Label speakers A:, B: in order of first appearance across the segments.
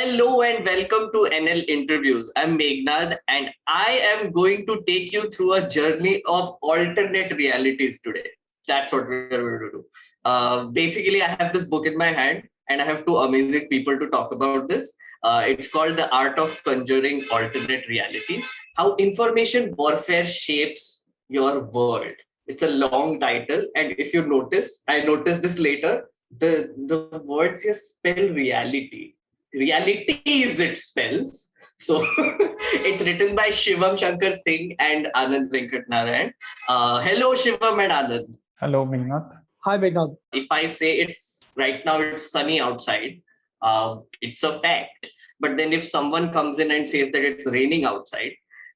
A: Hello and welcome to NL Interviews. I'm Meghnad and I am going to take you through a journey of alternate realities today. That's what we're going to do. Basically, I have this book in my hand and I have two amazing people to talk about this. It's called The Art of Conjuring Alternate Realities, How Information Warfare Shapes Your World. It's a long title, and if you notice, I noticed this later, the words here spell reality. Realities it spells. So it's written by Shivam Shankar Singh and Anand Venkat Narayan. Hello, Shivam and Anand.
B: Hello, Meghnad.
C: Hi, Meghnad.
A: If I say it's right now, it's sunny outside, it's a fact. But then if someone comes in and says that it's raining outside,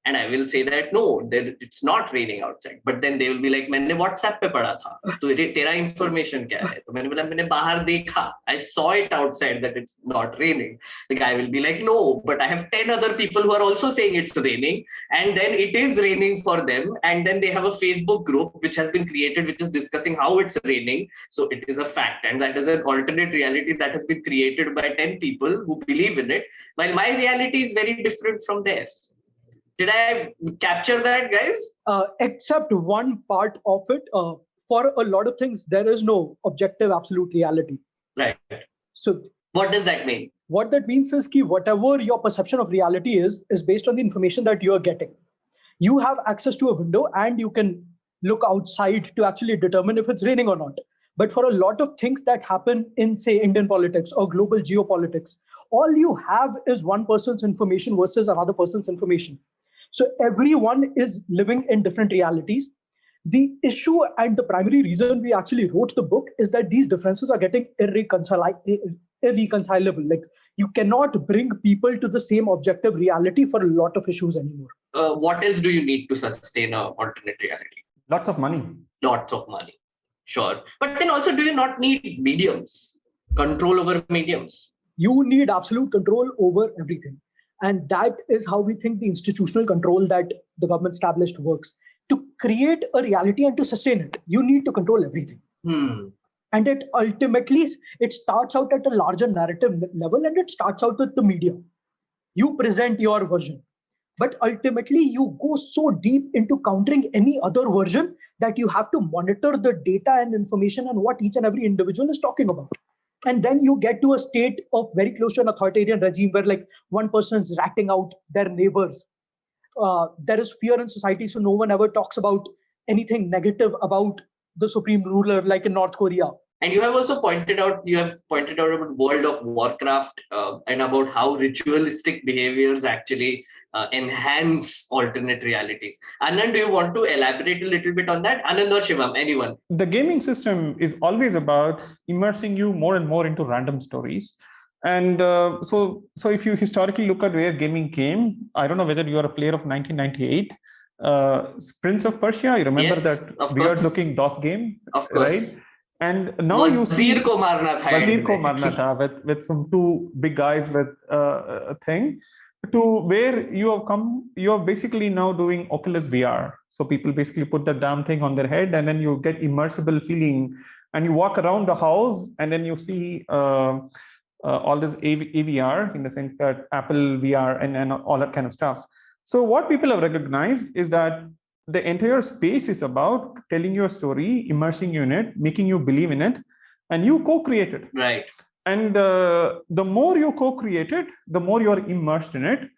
A: and I will say that no, it's not raining outside. But then they will be like, मैंने WhatsApp पे पढ़ा था, तो तेरा information क्या है? तो मैंने बोला मैंने बाहर देखा, I saw it outside that it's not raining. The guy will be like, no, but I have 10 other people who are also saying it's raining, and then it is raining for them. And then they have a Facebook group which has been created, which is discussing how it's raining. So it is a fact, and that is an alternate reality that has been created by 10 people who believe in it, while my reality is very different from theirs. Did I capture that, guys?
C: Except one part of it. For a lot of things, there is no objective absolute reality.
A: Right.
C: So
A: what does that mean?
C: What that means is that whatever your perception of reality is based on the information that you're getting. You have access to a window and you can look outside to actually determine if it's raining or not. But for a lot of things that happen in, say, Indian politics or global geopolitics, all you have is one person's information versus another person's information. So everyone is living in different realities. The issue and the primary reason we actually wrote the book is that these differences are getting irreconcilable. Like, you cannot bring people to the same objective reality for a lot of issues anymore.
A: What else do you need to sustain an alternate reality?
B: Lots of money.
A: Lots of money. Sure. But then also, do you not need mediums? Control over mediums?
C: You need absolute control over everything. And that is how we think the institutional control that the government established works. To create a reality and to sustain it, you need to control everything. And it ultimately, it starts out at a larger narrative level, and it starts out with the media. You present your version. But ultimately, you go so deep into countering any other version that you have to monitor the data and information and what each and every individual is talking about. And then you get to a state of very close to an authoritarian regime where like one person is ratting out their neighbors. There is fear in society, so no one ever talks about anything negative about the supreme ruler, like in North Korea.
A: And you have also pointed out about World of Warcraft and about how ritualistic behaviors actually enhance alternate realities. Anand, do you want to elaborate a little bit on that? Anand or Shivam, anyone?
B: The gaming system is always about immersing you more and more into random stories. And so if you historically look at where gaming came, I don't know whether you are a player of 1998. Prince of Persia, you remember that weird-looking DOS game?
A: Of course.
B: Right? And now you see
A: Wazir ko marna tha
B: with some two big guys with a thing, to where you have come. You are basically now doing Oculus VR. So people basically put that damn thing on their head, and then you get immersible feeling, and you walk around the house, and then you see all this AVR, in the sense that Apple VR and all that kind of stuff. So what people have recognized is that the entire space is about telling your story, immersing you in it, making you believe in it, and you co-create it.
A: Right.
B: And the more you co-create it, the more you're immersed in it.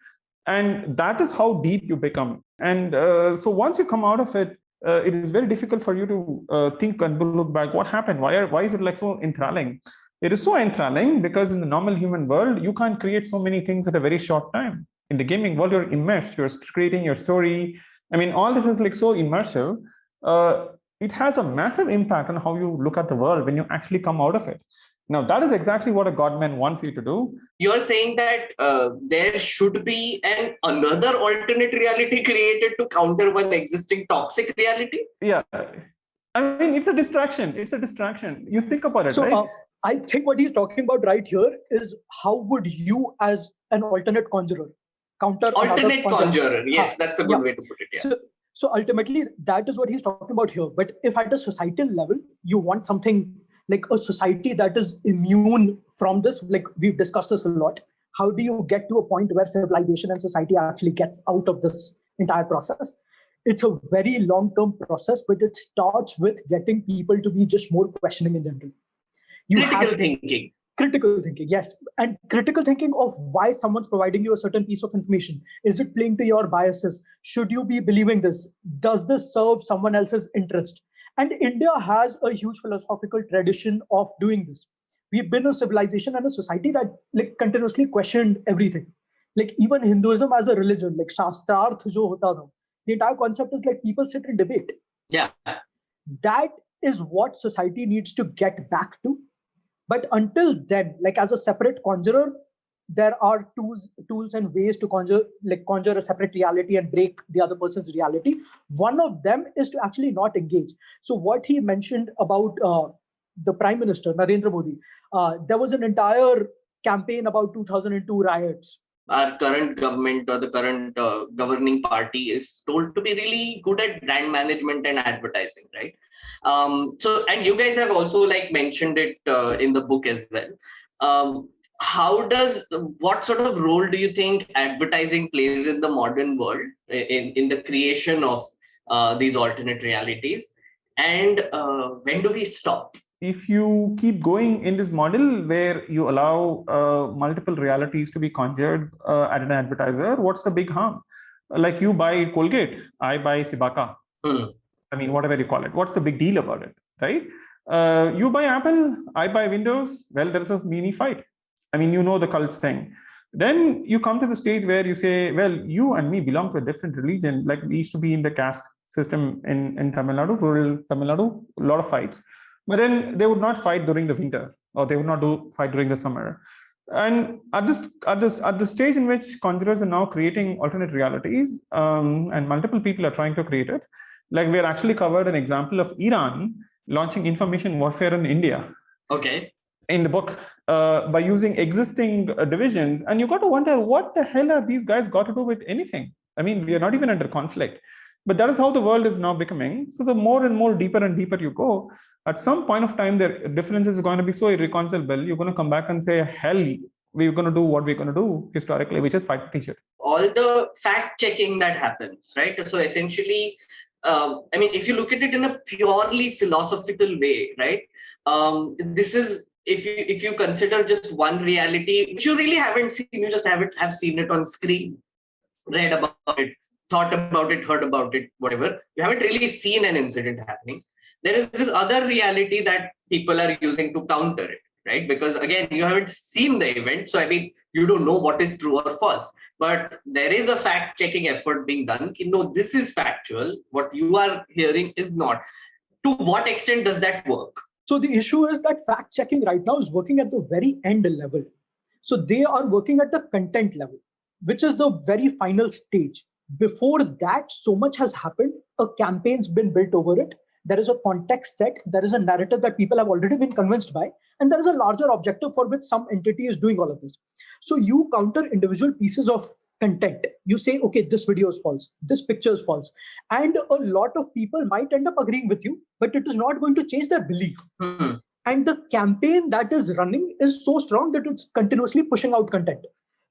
B: And that is how deep you become. And so once you come out of it, it is very difficult for you to think and look back. What happened? Why is it like so enthralling? It is so enthralling because in the normal human world, you can't create so many things at a very short time. In the gaming world, you're immersed, you're creating your story. I mean, all this is like so immersive. It has a massive impact on how you look at the world when you actually come out of it. Now, that is exactly what a Godman wants you to do.
A: You're saying that there should be another alternate reality created to counter one existing toxic reality?
B: Yeah. I mean, it's a distraction. It's a distraction. You think about it, right?
C: I think what he's talking about right here is how would you, as an alternate conjurer, counter
A: alternate conjurer? Yes, that's a good way to put it. Yeah.
C: So ultimately, that is what he's talking about here. But if at a societal level, you want something like a society that is immune from this, like we've discussed this a lot, how do you get to a point where civilization and society actually gets out of this entire process? It's a very long-term process, but it starts with getting people to be just more questioning in general.
A: Critical thinking.
C: Critical thinking, yes. And critical thinking of why someone's providing you a certain piece of information. Is it playing to your biases? Should you be believing this? Does this serve someone else's interest? And India has a huge philosophical tradition of doing this. We've been a civilization and a society that continuously questioned everything. Like even Hinduism as a religion, like Shastrarth jo hota tha, the entire concept is like people sit and debate.
A: Yeah.
C: That is what society needs to get back to. But until then, like as a separate conjurer, there are tools and ways to conjure a separate reality and break the other person's reality. One of them is to actually not engage. So what he mentioned about the Prime Minister, Narendra Modi, there was an entire campaign about 2002 riots.
A: Our current government or the current governing party is told to be really good at brand management and advertising, right? So, and you guys have also mentioned it in the book as well. What sort of role do you think advertising plays in the modern world in the creation of these alternate realities? And when do we stop?
B: If you keep going in this model where you allow multiple realities to be conjured at an advertiser, what's the big harm? Like you buy Colgate, I buy Sibaka. I mean, whatever you call it. What's the big deal about it, right? You buy Apple, I buy Windows. Well, there's a mini fight. I mean, you know the cults thing. Then you come to the stage where you say, well, you and me belong to a different religion. Like we used to be in the caste system in Tamil Nadu, rural Tamil Nadu, a lot of fights. But then they would not fight during the winter, or they would not fight during the summer. And at the stage in which conjurers are now creating alternate realities, and multiple people are trying to create it, like we actually covered an example of Iran launching information warfare in India.
A: Okay.
B: In the book, by using existing divisions, and you got to wonder what the hell are these guys got to do with anything? I mean, we are not even under conflict, but that is how the world is now becoming. So the more and more deeper and deeper you go, at some point of time, the difference is going to be so irreconcilable. You're going to come back and say, hell, we're going to do what we're going to do historically, which is fight for teacher. All
A: the fact checking that happens, right? So essentially, I mean, if you look at it in a purely philosophical way, right? This is, if you consider just one reality, which you really haven't seen, you just have seen it on screen, read about it, thought about it, heard about it, whatever. You haven't really seen an incident happening. There is this other reality that people are using to counter it, right? Because again, you haven't seen the event. So, I mean, you don't know what is true or false. But there is a fact-checking effort being done. No, this is factual. What you are hearing is not. To what extent does that work?
C: So the issue is that fact-checking right now is working at the very end level. So they are working at the content level, which is the very final stage. Before that, so much has happened. A campaign's been built over it. There is a context set. There is a narrative that people have already been convinced by. And there is a larger objective for which some entity is doing all of this. So you counter individual pieces of content. You say, okay, this video is false. This picture is false. And a lot of people might end up agreeing with you, but it is not going to change their belief. And the campaign that is running is so strong that it's continuously pushing out content.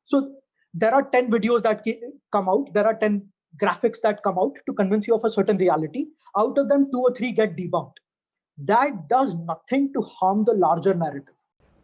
C: So there are 10 videos that come out. There are 10 graphics that come out to convince you of a certain reality. Out of them, 2 or 3 get debunked. That does nothing to harm the larger narrative.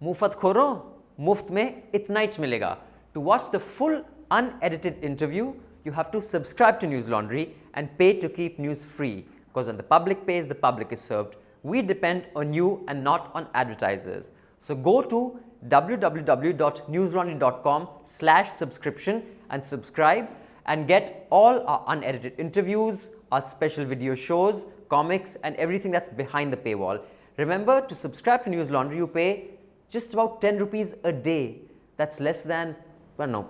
D: Mufat khoro, muft mein itna hi milega. To watch the full unedited interview, you have to subscribe to News Laundry and pay to keep news free. Because when the public pays, the public is served. We depend on you and not on advertisers. So go to www.newslaundry.com/subscription and subscribe and get all our unedited interviews, our special video shows, comics, and everything that's behind the paywall. Remember, to subscribe to News Laundry, you pay just about 10 rupees a day. That's less than, well, no,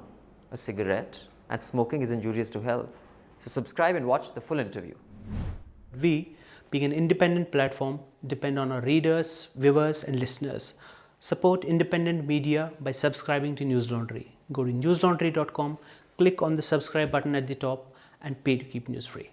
D: a cigarette, and smoking is injurious to health. So subscribe and watch the full interview.
E: We, being an independent platform, depend on our readers, viewers, and listeners. Support independent media by subscribing to News Laundry. Go to newslaundry.com, click on the subscribe button at the top, and pay to keep news free.